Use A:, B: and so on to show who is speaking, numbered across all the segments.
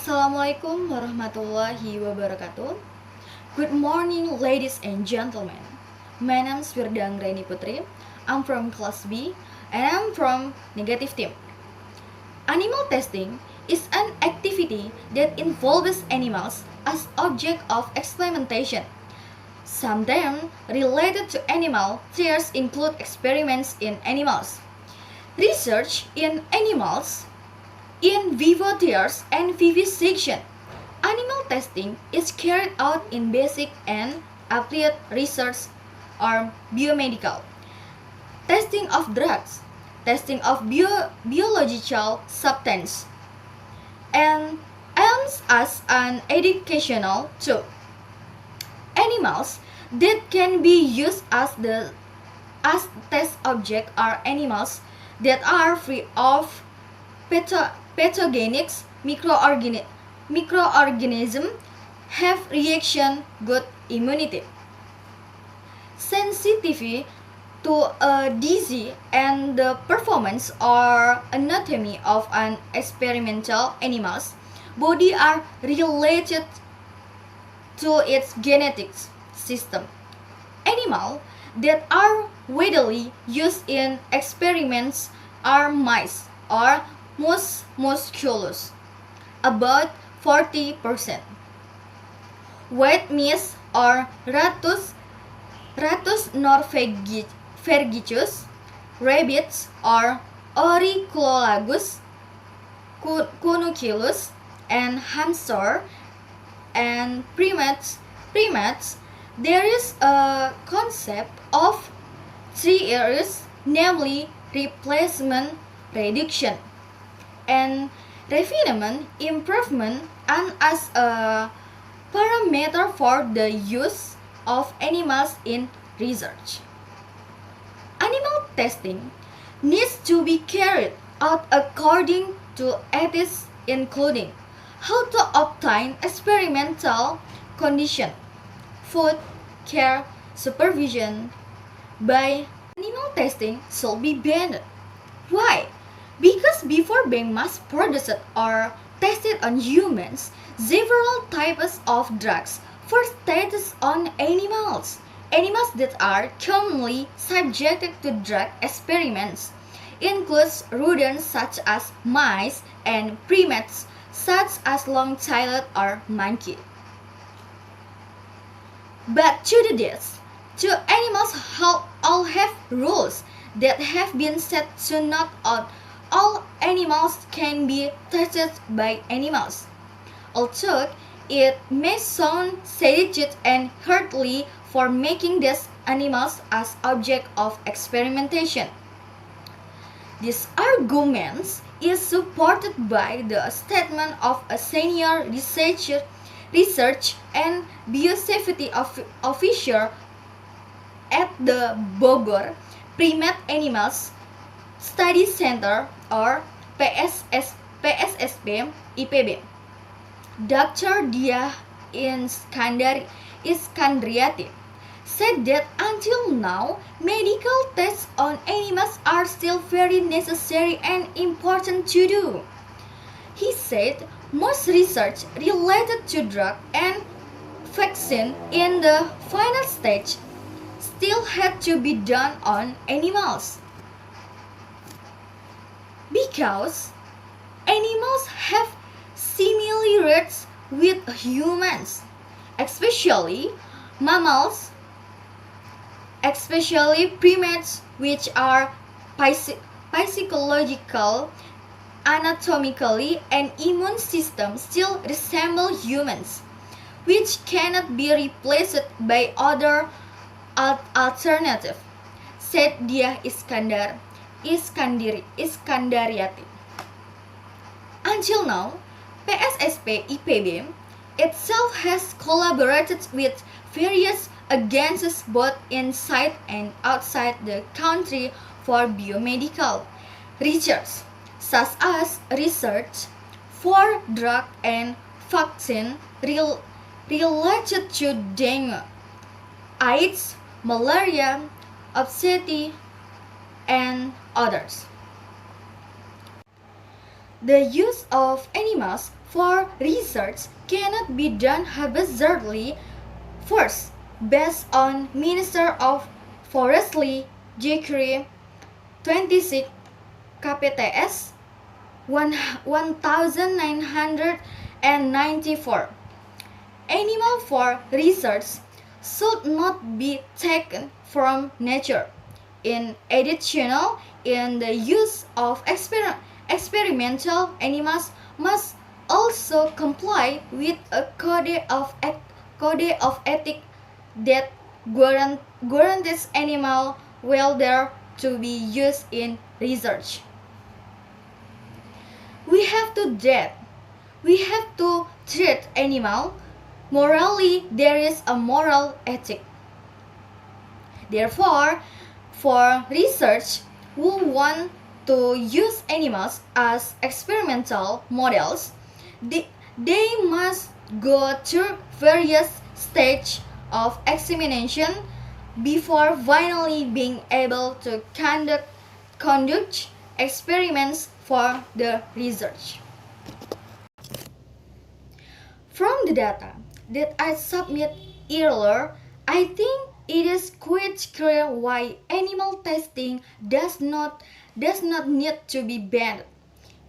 A: Assalamualaikum warahmatullahi wabarakatuh. Good morning, ladies and gentlemen. My name is Wirda Anggraini Putri. I'm from class B and I'm from negative team. Animal testing is an activity that involves animals as object of experimentation. Sometimes related to animal trials include experiments in animals, research in animals, in vivo trials and vivisection. Animal testing is carried out in basic and applied research or biomedical. Testing of drugs, testing of biological substance, and aims as an educational tool. Animals that can be used as test object are animals that are free of pathogenic microorganism, have reaction good immunity, sensitivity to a disease, and the performance or anatomy of an experimental animal's body are related to its genetics system. Animals that are widely used in experiments are mice or musculus, about 40%. White mice or Ratus norvegicus, rabbits or Auriculagus cunuculus, and hamster and primates, there is a concept of three areas, namely replacement, reduction, and refinement, improvement, and as a parameter for the use of animals in research. Animal testing needs to be carried out according to ethics, including how to obtain experimental condition, food, care, supervision by animal testing should be banned. Why? Because before being mass produced or tested on humans, several types of drugs first tested on animals. Animals that are commonly subjected to drug experiments includes rodents such as mice and primates such as long-tailed or monkey. But to this, two animals all have rules that have been set to not all animals can be tested by animals. Although it may sound sadistic and hurtful for making these animals as object of experimentation. This argument is supported by the statement of a senior research and biosafety officer at the Bogor Primate Animals Study Center or PSSP IPB. Dr. Dia Iskandriati said that until now, medical tests on animals are still very necessary and important to do. He said most research related to drug and vaccine in the final stage still had to be done on animals. Because animals have similarities with humans, especially mammals, especially primates, which are physiological, anatomically, and immune system still resemble humans, which cannot be replaced by other alternative, said Dia Iskandariati. Until now, PSSP IPB itself has collaborated with various agencies both inside and outside the country for biomedical research, such as research for drug and vaccine related to dengue, AIDS, malaria, obesity, and others. The use of animals for research cannot be done haphazardly. First, based on Minister of Forestry Decree 26 KPTS 1994, animal for research should not be taken from nature. In addition, in the use of experimental animals must also comply with a code of ethics that guarantees animal welfare to be used in research. We have to treat animal morally. There is a moral ethic. Therefore, for research who want to use animals as experimental models, they must go through various stages of examination before finally being able to conduct experiments for the research. From the data that I submit earlier, I think it is quite clear why animal testing does not need to be banned.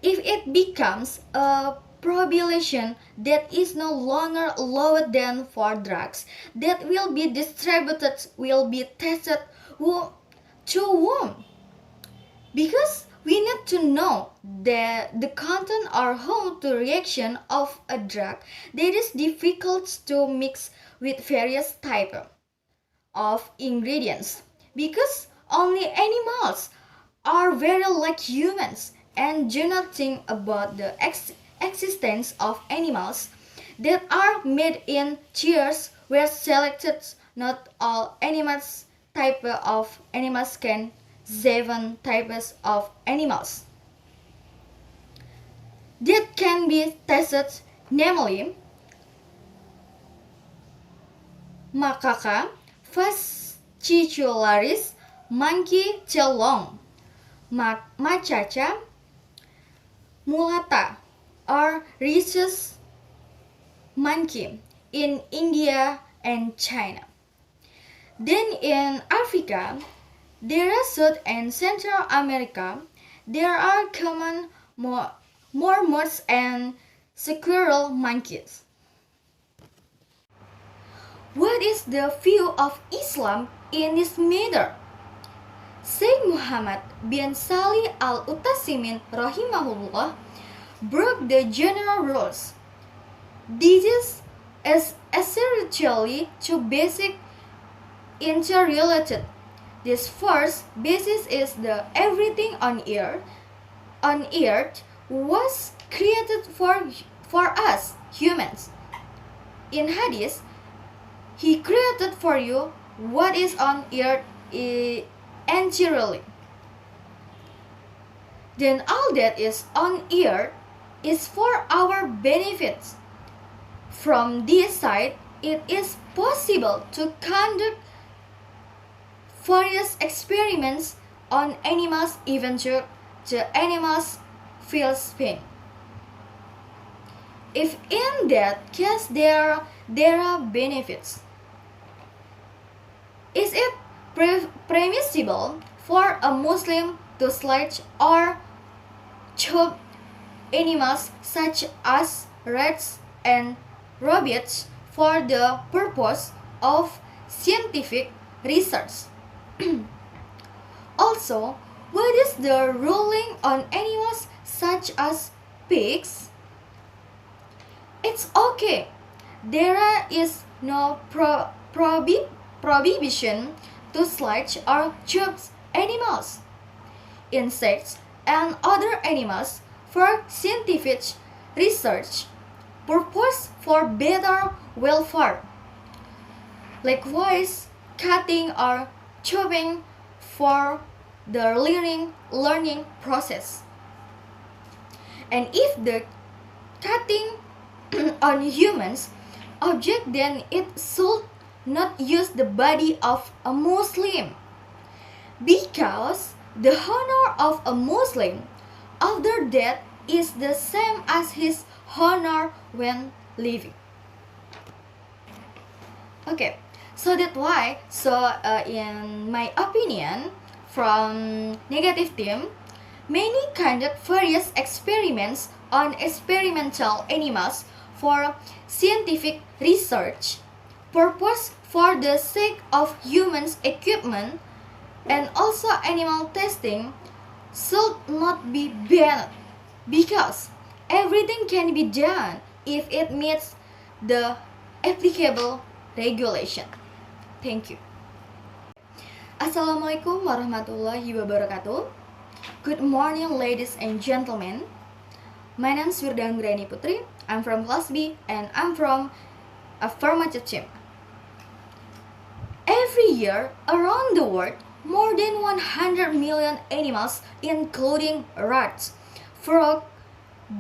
A: If it becomes a prohibition that is no longer allowed, then for drugs that will be distributed will be tested to whom? Because we need to know the content or how the reaction of a drug that is difficult to mix with various types of ingredients, because only animals are very like humans and do not think about the existence of animals that are made in tiers were selected. Not all animals type of animals can 7 types of animals that can be tested, namely macaca fascicularis, monkey tail long, macaca mulata, or rhesus monkey in India and China. Then in Africa, there are South and Central America, there are common marmots and squirrel monkeys. What is the view of Islam in this matter? Sheikh Muhammad bin Salih al-Utasimin rahimahullah broke the general rules. This is essentially two basic interrelated. This first basis is the everything on earth was created for us humans. In Hadith, He created for you what is on earth entirely. Then all that is on earth is for our benefits. From this side, it is possible to conduct various experiments on animals even though the animals feel pain. If in that case there are benefits, is it permissible for a Muslim to slaughter or chop animals such as rats and rabbits for the purpose of scientific research? Also, what is the ruling on animals such as pigs? It's okay. There is no prohibition to slaughter or chop animals, insects, and other animals for scientific research purpose for better welfare. Likewise, cutting or chopping for the learning process. And if the cutting on humans object, then it should not use the body of a Muslim, because the honor of a Muslim after death is the same as his honor when living. Okay, so that's why, in my opinion, from negative team, many conduct various experiments on experimental animals for scientific research purpose for the sake of humans equipment, and also animal testing should not be banned because everything can be done if it meets the applicable regulation. Thank you. Assalamualaikum warahmatullahi wabarakatuh. Good morning, ladies and gentlemen. My name is Wirda Anggraini Putri. I'm from Class B and I'm from affirmative team. Every year around the world, more than 100 million animals, including rats, frogs,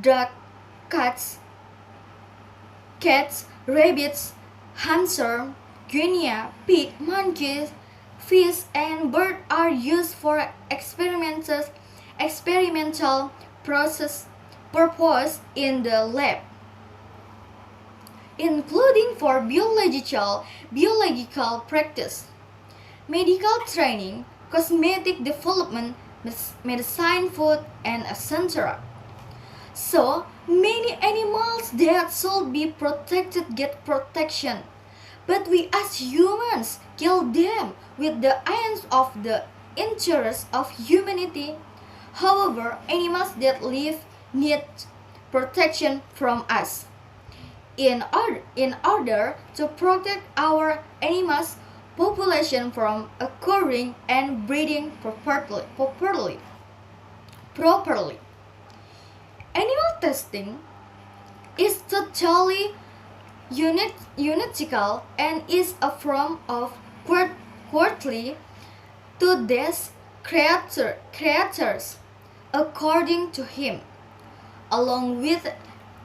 A: ducks, cats, rabbits, hamster, guinea, pig, monkeys, fish, and birds are used for experimental process purpose in the lab, including for biological practice, medical training, cosmetic development, medicine, food, and etc. So many animals that should be protected get protection, but we as humans kill them with the ends of the interest of humanity. However, animals that live need protection from us. In order to protect our animals population from occurring and breeding properly. Animal testing is totally unethical and is a form of cruelty to these creatures, according to him. Along with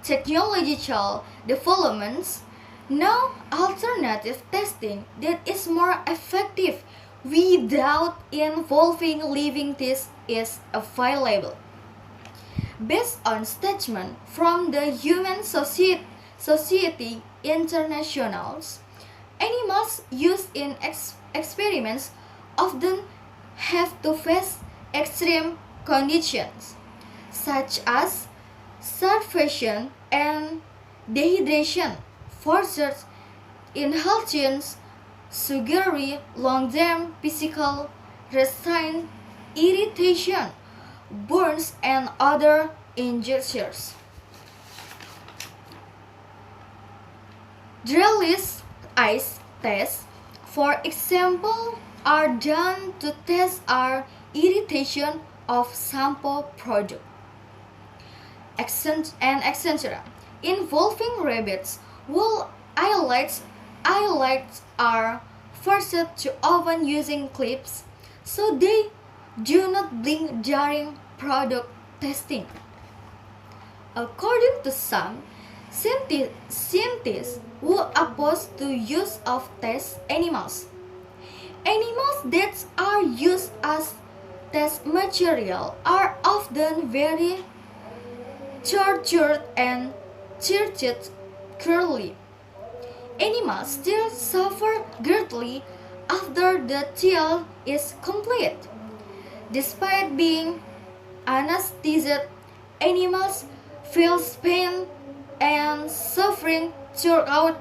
A: technological developments, no alternative testing that is more effective without involving living things is available. Based on statement from the Human Society Internationals, animals used in experiments often have to face extreme conditions, such as starvation and dehydration, forced inhalations, sugary long-term physical restraint, irritation, burns, and other injuries. Drellis ice tests, for example, are done to test our irritation of sample product, and etc. Involving rabbits, wool eyelids are forced to open using clips so they do not blink during product testing. According to some scientists who oppose the use of test animals, animals that are used as test material are often very tortured and treated cruelly. Animals still suffer greatly after the trial is complete. Despite being anesthetized, animals feel pain and suffering throughout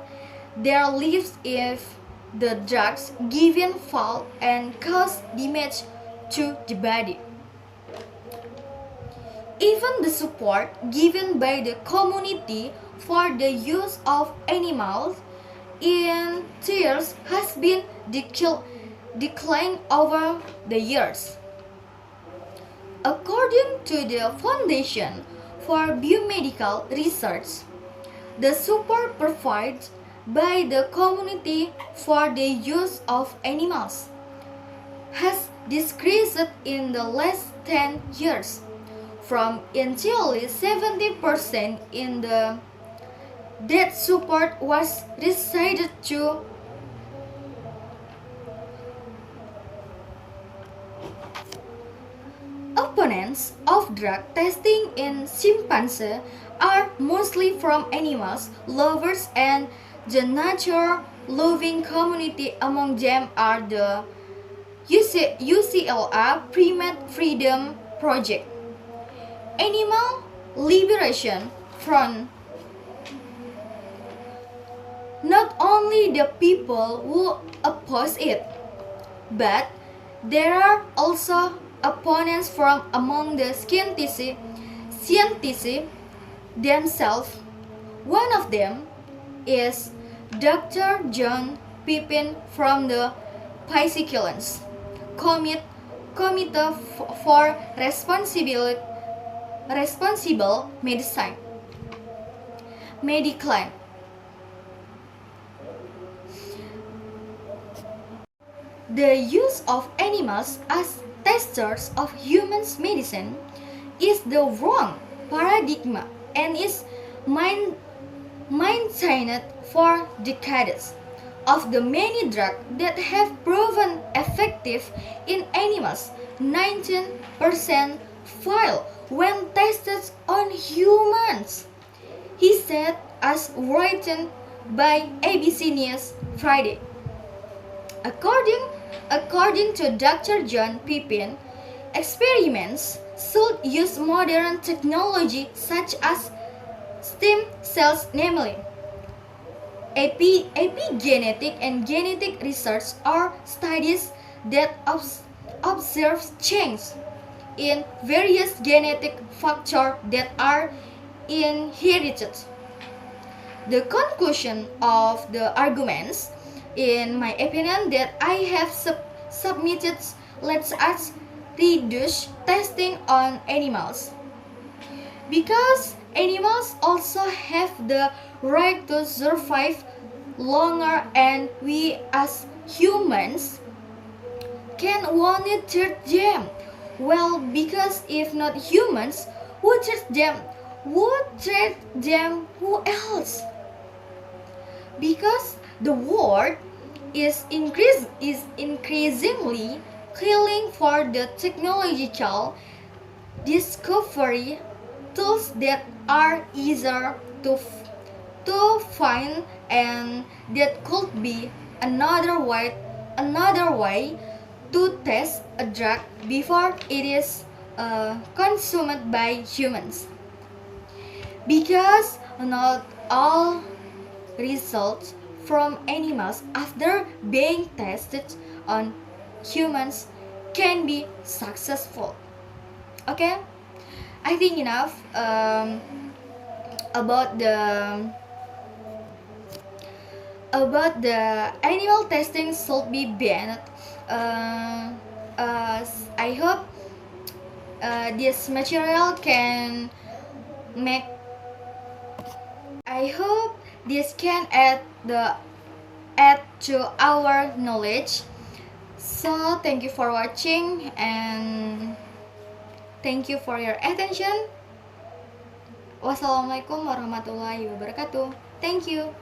A: their lives if the drugs given fail and cause damage to the body. Even the support given by the community for the use of animals in trials has been declined over the years. According to the Foundation for Biomedical Research, the support provided by the community for the use of animals has decreased in the last 10 years from entirely 70% in the that support was resided to opponents of drug testing in chimpanzee are mostly from animals lovers, and the nature-loving community among them are the UCLA Primate Freedom Project, Animal Liberation Front. Not only the people who oppose it, but there are also opponents from among the scientists themselves. One of them is Dr. John Pippin from the Pisciculans Committee for Responsible Medicine. Medicline. The use of animals as testers of human medicine is the wrong paradigm and is maintained for decades. Of the many drugs that have proven effective in animals, 19% fail when tested on humans, he said, as written by ABC News Friday. According to Dr. John Pippin, experiments should use modern technology such as stem cells, namely epigenetic and genetic research are studies that observe change in various genetic factors that are inherited. The conclusion of the arguments, in my opinion, that I have submitted lets us reduce testing on animals, because animals also have the right to survive longer, and we as humans can only treat them well, because if not humans, who treat them? Who else? Because the world is increasingly calling for the technological discovery tools that are easier to find, and that could be another way to test a drug before it is consumed by humans. Because not all results from animals after being tested on humans can be successful. Okay, I think enough about the animal testing should be banned. I hope this material can make. I hope this can add to our knowledge. So thank you for watching, and thank you for your attention. Wassalamualaikum warahmatullahi wabarakatuh. Thank you.